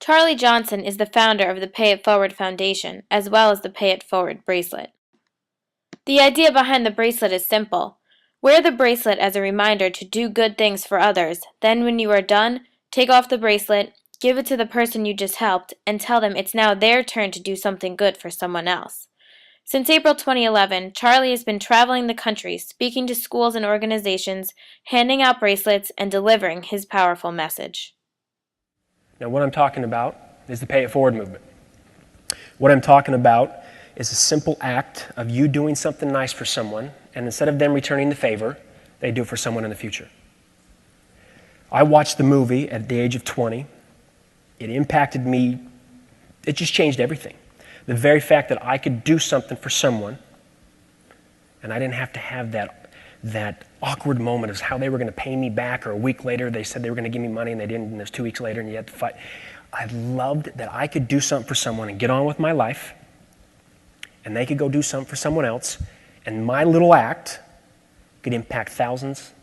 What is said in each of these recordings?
Charley Johnson is the founder of the Pay It Forward Foundation, as well as the Pay It Forward bracelet. The idea behind the bracelet is simple. Wear the bracelet as a reminder to do good things for others. Then when you are done, take off the bracelet, give it to the person you just helped, and tell them it's now their turn to do something good for someone else. Since April 2011, Charley has been traveling the country, speaking to schools and organizations, handing out bracelets, and delivering his powerful message. Now, what I'm talking about is the Pay It Forward movement. What I'm talking about is a simple act of you doing something nice for someone, and instead of them returning the favor, they do it for someone in the future. I watched the movie at the age of 20. It impacted me. It just changed everything. The very fact that I could do something for someone, and I didn't have to have that awkward moment of how they were going to pay me back, or a week later they said they were going to give me money and they didn't, and it was 2 weeks later and you had to fight. I loved that I could do something for someone and get on with my life, and they could go do something for someone else, and my little act could impact thousands,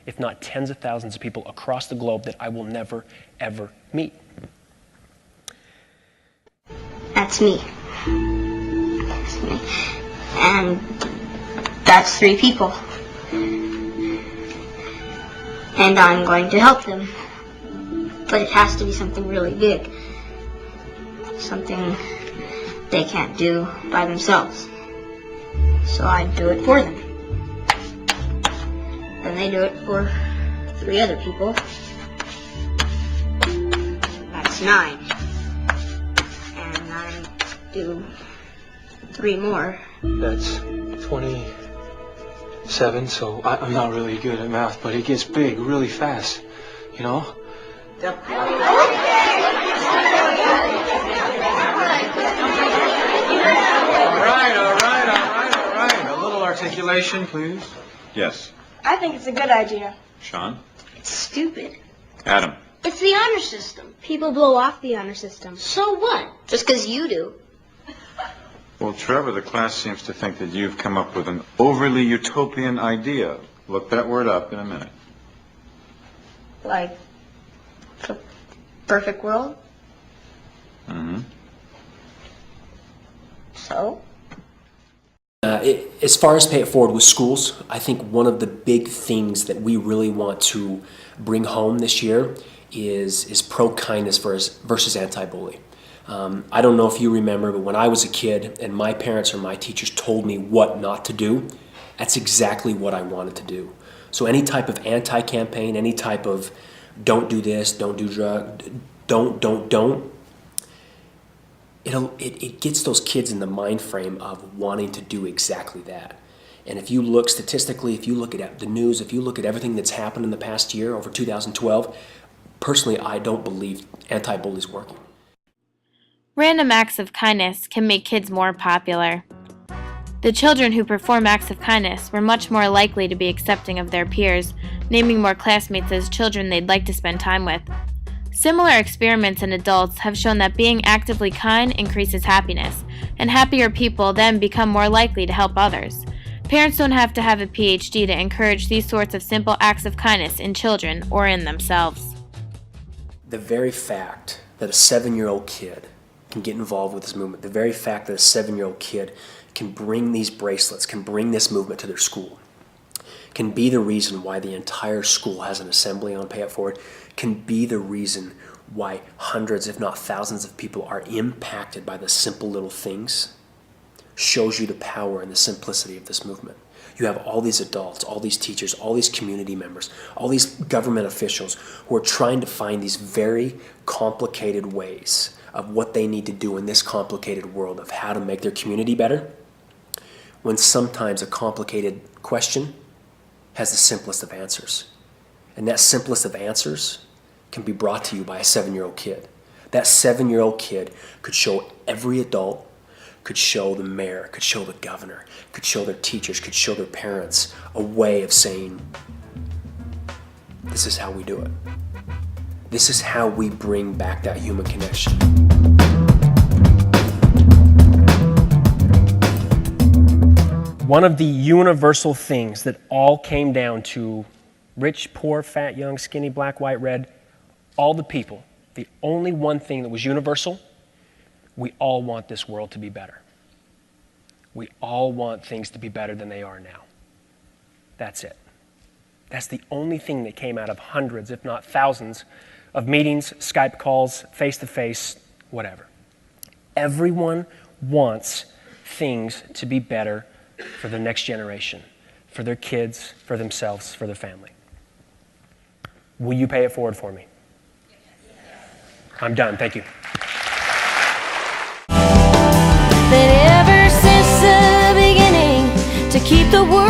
if not tens of thousands of people across the globe that I will never, ever meet. That's me. That's me. And that's 3 people. And I'm going to help them. But it has to be something really big. Something they can't do by themselves. So I do it for them. Then they do it for 3 other people. That's 9. And I do 3 more. That's 27, so I'm not really good at math, but it gets big really fast, you know? Yep. All right. A little articulation, please. Yes. I think it's a good idea. Sean? It's stupid. Adam? It's the honor system. People blow off the honor system. So what? Just because you do. Well, Trevor, the class seems to think that you've come up with an overly utopian idea. Look that word up in a minute. Like the perfect world? Mm-hmm. So? As far as Pay It Forward with schools, I think one of the big things that we really want to bring home this year is pro-kindness versus anti-bully. I don't know if you remember, but when I was a kid and my parents or my teachers told me what not to do, that's exactly what I wanted to do. So any type of anti-campaign, any type of don't do this, don't do drugs, don't, it gets those kids in the mind frame of wanting to do exactly that. And if you look statistically, if you look at the news, if you look at everything that's happened in the past year, over 2012, personally, I don't believe anti-bully is working. Random acts of kindness can make kids more popular. The children who perform acts of kindness were much more likely to be accepting of their peers, naming more classmates as children they'd like to spend time with. Similar experiments in adults have shown that being actively kind increases happiness, and happier people then become more likely to help others. Parents don't have to have a PhD to encourage these sorts of simple acts of kindness in children or in themselves. The very fact that a 7-year-old kid can get involved with this movement, the very fact that a 7-year-old kid can bring these bracelets, can bring this movement to their school, can be the reason why the entire school has an assembly on Pay It Forward, can be the reason why hundreds, if not thousands of people are impacted by the simple little things, shows you the power and the simplicity of this movement. You have all these adults, all these teachers, all these community members, all these government officials who are trying to find these very complicated ways of what they need to do in this complicated world of how to make their community better, when sometimes a complicated question has the simplest of answers. And that simplest of answers can be brought to you by a 7-year-old kid. That 7-year-old kid could show every adult, could show the mayor, could show the governor, could show their teachers, could show their parents a way of saying, this is how we do it. This is how we bring back that human connection. One of the universal things that all came down to rich, poor, fat, young, skinny, black, white, red, all the people the only one thing that was universal, we all want this world to be better. We all want things to be better than they are now. That's it. That's the only thing that came out of hundreds, if not thousands, of meetings, Skype calls, face-to-face, whatever. Everyone wants things to be better for the next generation, for their kids, for themselves, for their family. Will you pay it forward for me? I'm done. Thank you. That ever since the beginning, to keep the world